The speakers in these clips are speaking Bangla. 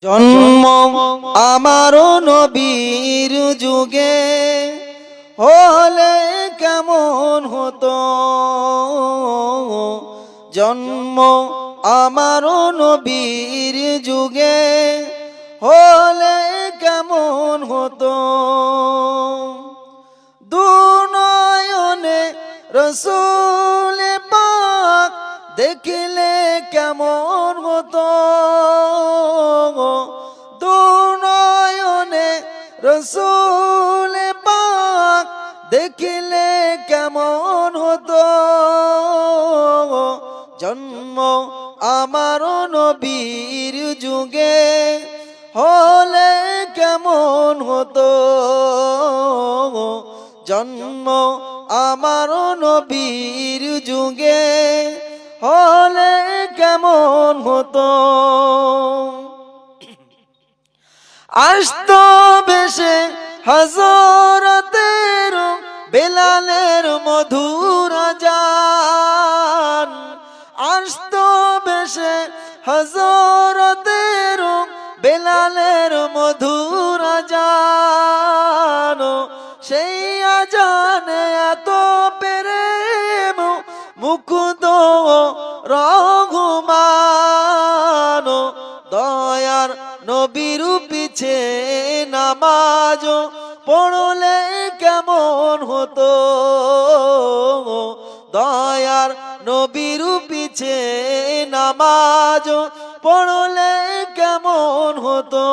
জন্ম আমারও নবীর যুগে হলে কেমন হতো। জন্ম আমারও নবীর যুগে হলে কেমন হতো। দুনয়নে রসূল পাক দেখিলে কেমন হতো। দুনয়নে রসূল পাক দেখিলে কেমন হতো। জন্ম আমারও নবীর যুগে হলে কেমন হতো। জন্ম আমারও নবীর যুগে হলে কেমন হতো। আসতো বেশে হযরতের বেলালের মধুর আযান। আসতো বেশে হযরতের বেলালের মধুর আযান। সেই আযানে এত প্রেম মুকুত রহমান। দয়ার নবীর পিছে নামাজ পড়লে কেমন হতো। দয়ার নবীর পিছে নামাজ পড়লে কেমন হতো।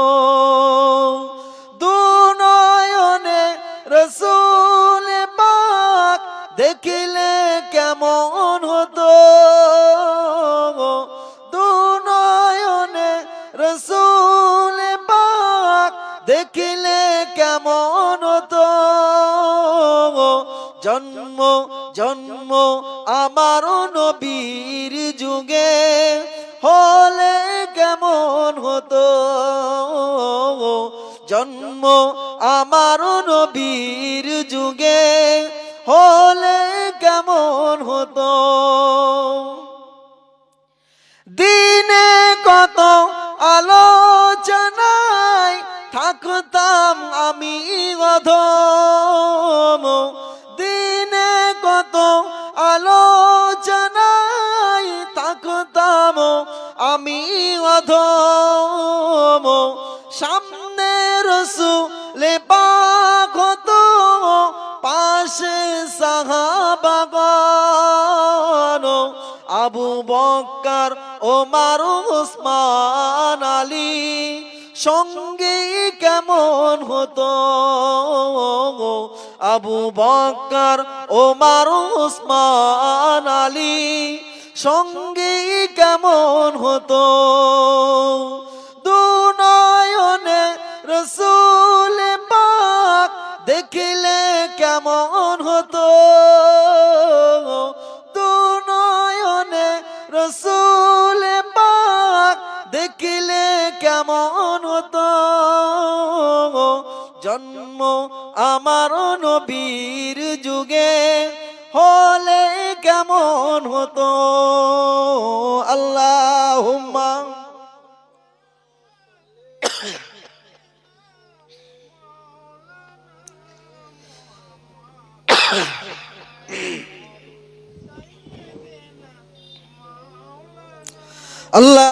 দুনয়নে রসূল পাক দেখিলে কেমন হতো। দুনয়নে রসূল পাক দেখিলে কেমন হতো। জন্ম জন্ম আমারও নবীর যুগে হলে কেমন হতো। জন্ম আমারও নবীর যুগে হলে কেমন হতো। দিনে কত আলোচনায় থাকতাম আমি অধম। দিনে কত আলোচনায় থাকতাম আমি অধম। সামনে রসূল পাক হতো, পাশে সাহাবাগণ। আবু বকর ওমর উসমান আলী সঙ্গে কেমন হতো। আবু বকর ওমর উসমান আলী সঙ্গে কেমন হতো। দুনয়নে রসূল পাক দেখিলে কেমন হতো। দুনয়নে রসূল পাক দেখিলে কেমন হতো। জন্ম আমারও নবীর যুগে হলে কেমন হতো। আল্লাহুম্মা আল্লাহ।